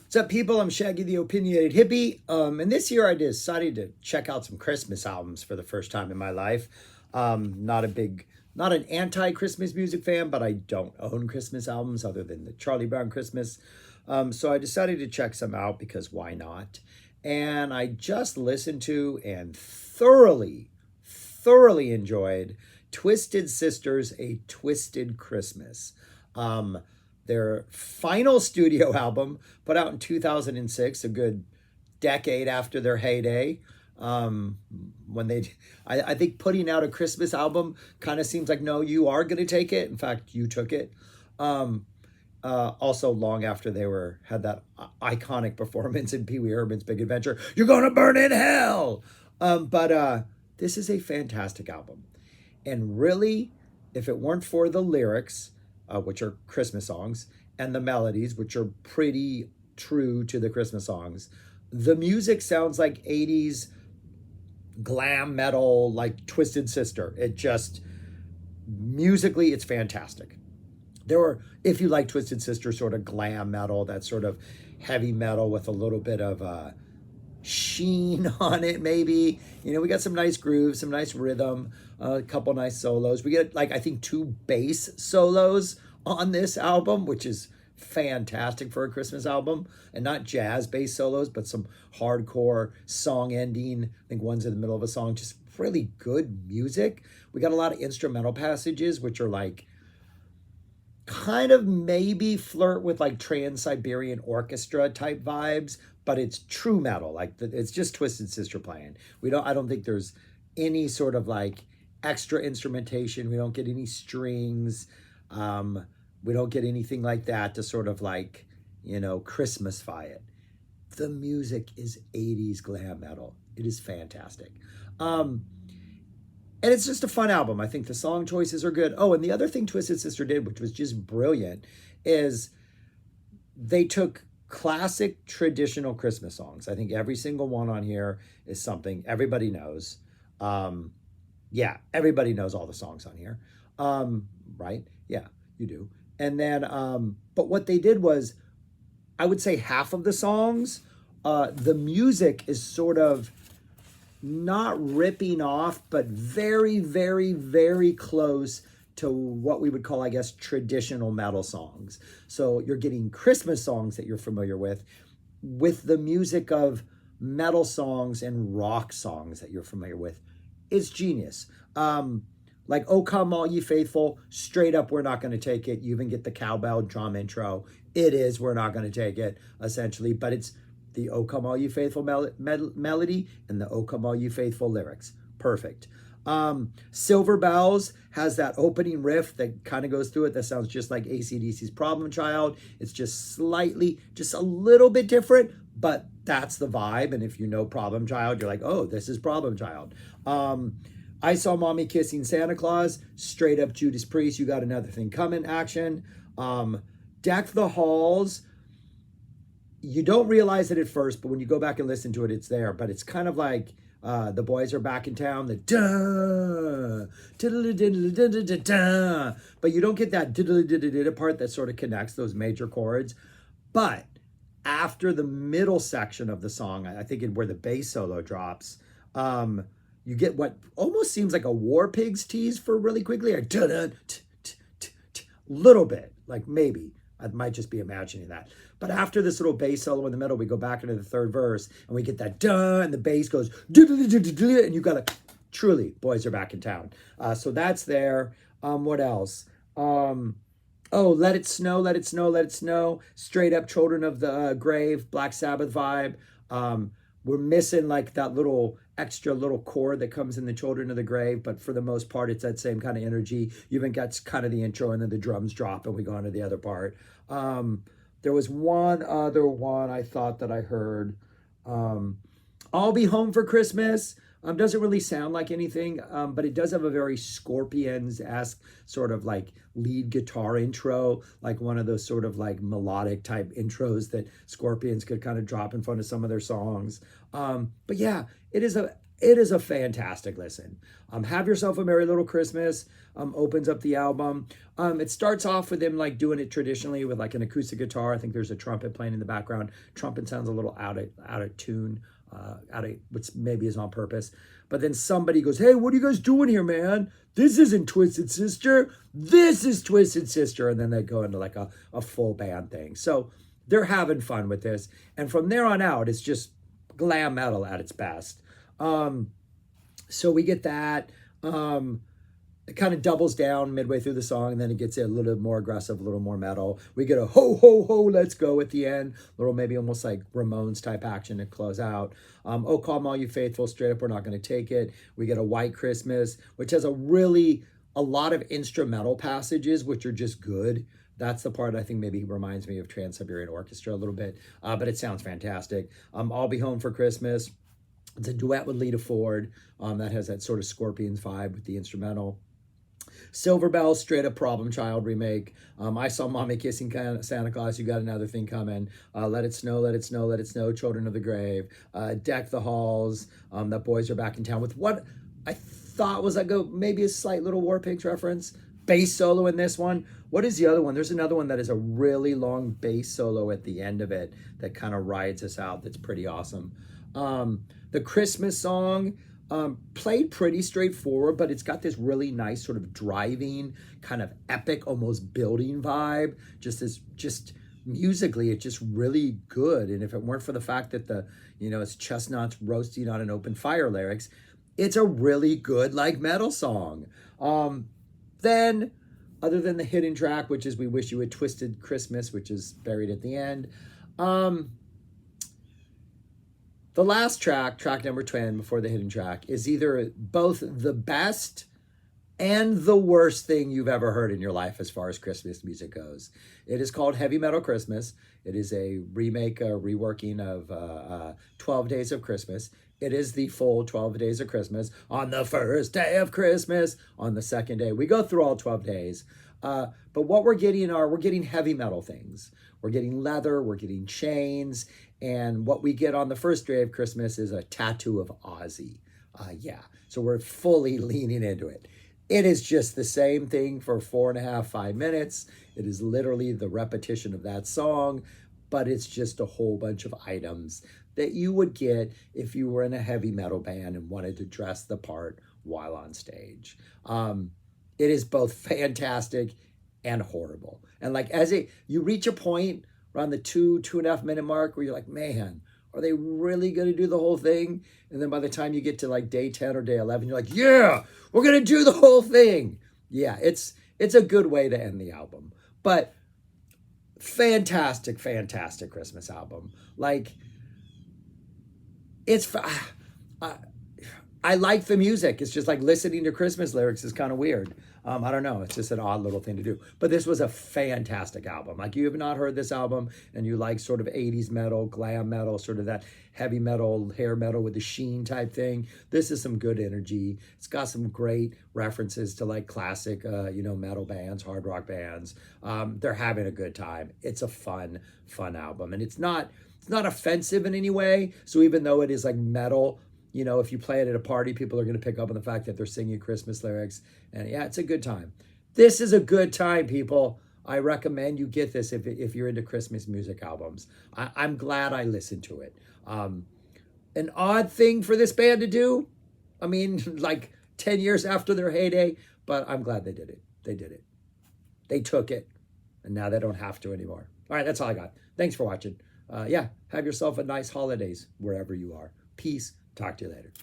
What's up, people? I'm Shaggy the Opinionated Hippie. And this year I decided to check out some Christmas albums for the first time in my life. Not an anti-Christmas music fan, but I don't own Christmas albums other than the Charlie Brown Christmas. So I decided to check some out because why not? And I just listened to and thoroughly enjoyed Twisted Sisters, A Twisted Christmas. Their final studio album, put out in 2006, a good decade after their heyday. I think putting out a Christmas album kind of seems like, no, you are going to take it. In fact, you took it. Also long after they had that iconic performance in Pee Wee Herman's Big Adventure. You're going to burn in hell. But this is a fantastic album. And really, if it weren't for the lyrics, which are Christmas songs, and the melodies, which are pretty true to the Christmas songs, the music sounds like 80s glam metal, like Twisted Sister. It just, musically, it's fantastic. If you like Twisted Sister, sort of glam metal, that sort of heavy metal with a little bit of sheen on it, maybe. We got some nice grooves, some nice rhythm, a couple nice solos. We get, I think 2 bass solos on this album, which is fantastic for a Christmas album. And not jazz bass solos, but some hardcore song ending. I think one's in the middle of a song. Just really good music. We got a lot of instrumental passages, which are kind of maybe flirt with Trans-Siberian Orchestra type vibes, but it's true metal. It's just Twisted Sister playing. I don't think there's any sort of extra instrumentation. We don't get any strings. We don't get anything like that to sort of Christmasify it. The music is 80s glam metal. It is fantastic. And it's just a fun album. I think the song choices are good. Oh, and the other thing Twisted Sister did, which was just brilliant, is they took classic traditional Christmas songs. I think every single one on here is something everybody knows. Yeah, everybody knows all the songs on here. Right? Yeah, you do. And then, but what they did was, I would say half of the songs, the music is sort of not ripping off, but very, very, very close to what we would call, I guess, traditional metal songs. So you're getting Christmas songs that you're familiar with the music of metal songs and rock songs that you're familiar with. It's genius. Oh Come All Ye Faithful, straight up, we're not going to take it. You even get the cowbell drum intro. It is, we're not going to take it, essentially. But it's the Oh Come All Ye Faithful melody and the Oh Come All Ye Faithful lyrics. Perfect. Silver Bells has that opening riff that kind of goes through it that sounds just like AC/DC's Problem Child. It's just a little bit different, but that's the vibe. And if you know Problem Child, you're like, oh, this is Problem Child. I Saw Mommy Kissing Santa Claus, straight up Judas Priest, You Got Another Thing Coming action. Deck the Halls, you don't realize it at first, but when you go back and listen to it, it's there. But it's kind of like The Boys Are Back in Town, the da, but you don't get that part that sort of connects those major chords. But after the middle section of the song, I think where the bass solo drops, you get what almost seems like a War Pigs tease for really quickly, little bit, maybe. I might just be imagining that. But after this little bass solo in the middle, we go back into the third verse, and we get that duh, and the bass goes, and you got truly, Boys Are Back in Town. So that's there. What else? Let It Snow, Let It Snow, Let It Snow. Straight up Children of the Grave, Black Sabbath vibe. We're missing that little extra little chord that comes in the Children of the Grave, but for the most part, it's that same kind of energy. You even got kind of the intro, and then the drums drop, and we go on to the other part. There was one other one I thought that I heard. I'll Be Home for Christmas. Doesn't really sound like anything, but it does have a very Scorpions-esque sort of lead guitar intro, one of those sort of melodic type intros that Scorpions could kind of drop in front of some of their songs. But yeah, it is It is a fantastic listen. Have Yourself a Merry Little Christmas opens up the album. It starts off with him like doing it traditionally with like an acoustic guitar. I think there's a trumpet playing in the background. Trumpet sounds a little out of tune, which maybe is on purpose. But then somebody goes, "Hey, what are you guys doing here, man? This isn't Twisted Sister. This is Twisted Sister." And then they go into like a full band thing. So they're having fun with this. And from there on out, it's just glam metal at its best. So we get that. It kind of doubles down midway through the song, and then it gets a little more aggressive, a little more metal. We get a ho, ho, ho, let's go at the end. A little maybe almost like Ramones type action to close out. Oh, Come All You Faithful, straight up, We're Not Going to Take It. We get a White Christmas, which has a lot of instrumental passages, which are just good. That's the part I think maybe reminds me of Trans-Siberian Orchestra a little bit, but it sounds fantastic. I'll Be Home for Christmas. It's a duet with Lita Ford that has that sort of Scorpions vibe with the instrumental. Silver Bells, straight up Problem Child remake. I Saw Mommy Kissing Santa Claus, You Got Another Thing Coming. Let It Snow, Let It Snow, Let It Snow, Children of the Grave. Deck the Halls, That Boys Are Back in Town, with what I thought was like maybe a slight little War Pigs reference. Bass solo in this one. What is the other one? There's another one that is a really long bass solo at the end of it that kind of rides us out. That's pretty awesome. The Christmas song, played pretty straightforward, but it's got this really nice sort of driving, kind of epic, almost building vibe. Just musically, it's just really good. And if it weren't for the fact that it's chestnuts roasting on an open fire lyrics, it's a really good like metal song. Then, other than the hidden track, which is We Wish You a Twisted Christmas, which is buried at the end, the last track number 10 before the hidden track, is either both the best and the worst thing you've ever heard in your life as far as Christmas music goes. It is called Heavy Metal Christmas. It is a remake, a reworking of 12 Days of Christmas. It is the full 12 Days of Christmas. On the first day of Christmas, on the second day. We go through all 12 days. But what we're getting heavy metal things. We're getting leather, we're getting chains, and what we get on the first day of Christmas is a tattoo of Ozzy. So we're fully leaning into it. It is just the same thing for 4.5, 5 minutes. It is literally the repetition of that song, but it's just a whole bunch of items that you would get if you were in a heavy metal band and wanted to dress the part while on stage. It is both fantastic and horrible. And like you reach a point around the 2.5 minute mark where you're like, man, are they really going to do the whole thing? And then by the time you get to like day 10 or day 11, you're like, yeah, we're going to do the whole thing. Yeah, it's a good way to end the album. But fantastic Christmas album. Like, I like the music. It's just like listening to Christmas lyrics is kind of weird. I don't know. It's just an odd little thing to do. But this was a fantastic album. Like, you have not heard this album and you like sort of 80s metal, glam metal, sort of that heavy metal, hair metal with the sheen type thing. This is some good energy. It's got some great references to like classic, metal bands, hard rock bands. They're having a good time. It's a fun album. And it's not offensive in any way. So even though it is like metal, if you play it at a party, people are going to pick up on the fact that they're singing Christmas lyrics. And yeah, it's a good time. This is a good time, people. I recommend you get this if you're into Christmas music albums. I'm glad I listened to it. An odd thing for this band to do. I mean, like 10 years after their heyday, but I'm glad they did it. They did it. They took it, and now they don't have to anymore. All right, that's all I got. Thanks for watching. Have yourself a nice holidays wherever you are. Peace. Talk to you later.